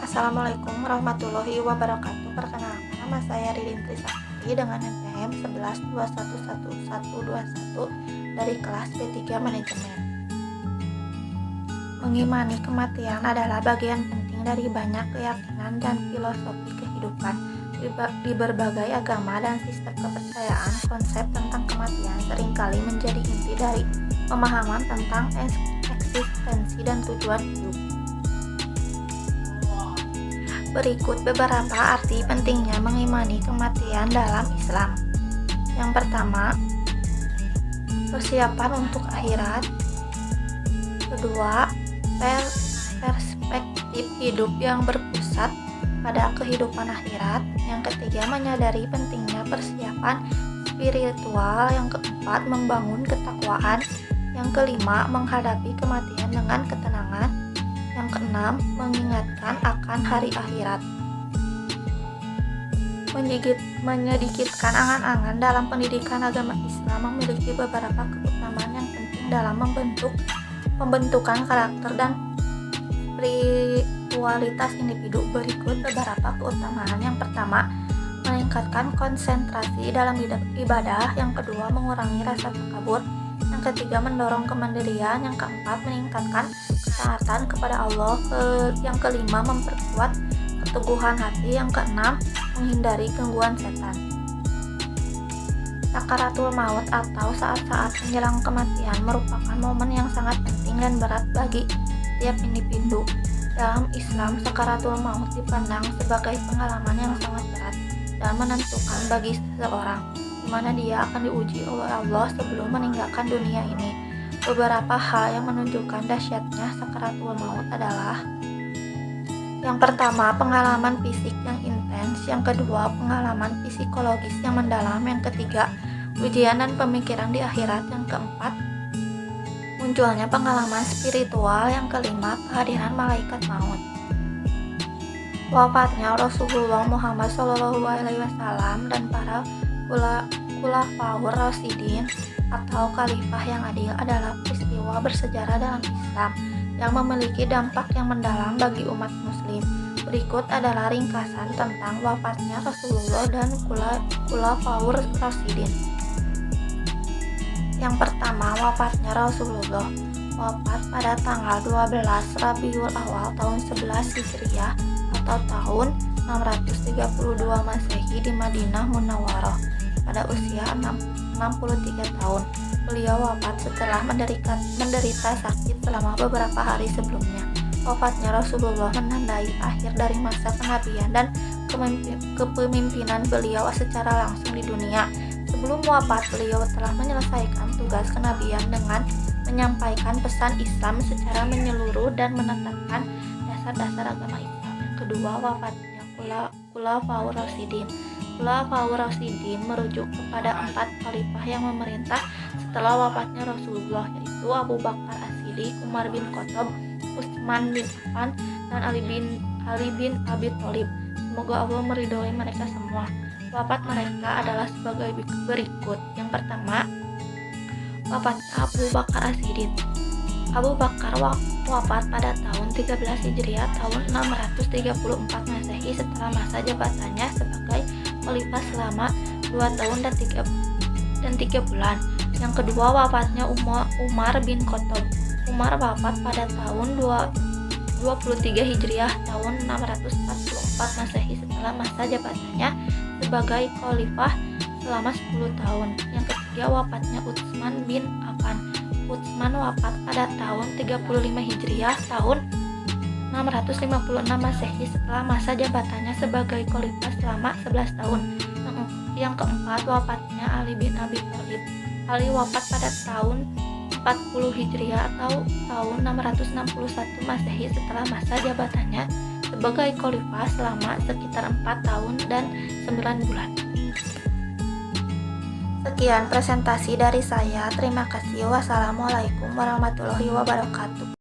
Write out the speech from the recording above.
Assalamualaikum warahmatullahi wabarakatuh. Perkenalkan, nama saya Ririn Trisakti dengan NPM 11211121 dari kelas B3 Manajemen. Mengimani kematian adalah bagian penting dari banyak keyakinan dan filosofi kehidupan. Di berbagai agama dan sistem kepercayaan, konsep tentang kematian seringkali menjadi inti dari pemahaman tentang eksistensi dan tujuan hidup. Berikut beberapa arti pentingnya mengimani kematian dalam Islam. Yang pertama, persiapan untuk akhirat. Kedua, perspektif hidup yang berpusat pada kehidupan akhirat. Yang ketiga, menyadari pentingnya persiapan spiritual. Yang keempat, membangun ketakwaan. Yang kelima, menghadapi kematian dengan ketenangan. Yang keenam, mengingatkan akan hari akhirat. Menyedikitkan angan-angan dalam pendidikan agama Islam memiliki beberapa keutamaan yang penting dalam pembentukan karakter dan spiritualitas individu. Berikut beberapa keutamaan. Yang pertama, meningkatkan konsentrasi dalam ibadah. Yang kedua, mengurangi rasa takabur. Yang ketiga, mendorong kemandirian. Yang keempat, meningkatkan ketaatan kepada Allah. Yang kelima, memperkuat keteguhan hati. Yang keenam, menghindari gangguan setan. Sakaratul maut atau saat-saat menjelang kematian merupakan momen yang sangat penting dan berat bagi setiap individu. Dalam Islam, sakaratul maut dipandang sebagai pengalaman yang sangat berat dan menentukan bagi seseorang, di mana dia akan diuji oleh Allah sebelum meninggalkan dunia ini. Beberapa hal yang menunjukkan dahsyatnya sakaratul maut adalah: yang pertama, pengalaman fisik yang intens. Yang kedua, pengalaman psikologis yang mendalam. Yang ketiga, ujian dan pemikiran di akhirat. Yang keempat, munculnya pengalaman spiritual. Yang kelima, kehadiran malaikat maut. Wafatnya Rasulullah Muhammad SAW dan para khulafaur rasyidin atau khalifah yang adil adalah peristiwa bersejarah dalam Islam yang memiliki dampak yang mendalam bagi umat muslim. Berikut adalah ringkasan tentang wafatnya Rasulullah dan khulafaur rasyidin. Yang pertama, wafatnya Rasulullah. Wafat pada tanggal 12 Rabiul Awal tahun 11 Hijriah atau tahun 632 Masehi di Madinah Munawwarah pada usia 63 tahun. Beliau wafat setelah menderita sakit selama beberapa hari sebelumnya. Wafatnya Rasulullah menandai akhir dari masa kenabian dan kepemimpinan beliau secara langsung di dunia. Sebelum wafat, beliau telah menyelesaikan tugas kenabian dengan menyampaikan pesan Islam secara menyeluruh dan menetapkan dasar-dasar agama Islam. Yang kedua, wafatnya khulafaur rasyidin. Khulafaur rasyidin merujuk kepada 4 khalifah yang memerintah setelah wafatnya Rasulullah, yaitu Abu Bakar As-Siddiq, Umar bin Khattab, Utsman bin Affan, dan Ali bin Abi Thalib. Semoga Allah meridhoi mereka semua. Wafat mereka adalah sebagai berikut. Yang pertama, wafat Abu Bakar As-Siddiq. Abu Bakar wafat pada tahun 13 Hijriah tahun 634 Masehi setelah masa jabatannya sebagai khalifah selama 2 tahun dan 3 bulan. Yang kedua, wafatnya Umar bin Khattab. Umar wafat pada tahun 23 Hijriah tahun 644 Masehi setelah masa jabatannya sebagai khalifah selama 10 tahun. Yang ketiga, wafatnya Utsman bin Affan. Utsman wafat pada tahun 35 Hijriah tahun 656 Masehi setelah masa jabatannya sebagai khalifah selama 11 tahun. Yang keempat, wafatnya Ali bin Abi Thalib. Ali wafat pada tahun 40 Hijriah atau tahun 661 Masehi setelah masa jabatannya sebagai khalifah selama sekitar 4 tahun dan 9 bulan. Sekian presentasi dari saya. Terima kasih. Wassalamualaikum warahmatullahi wabarakatuh.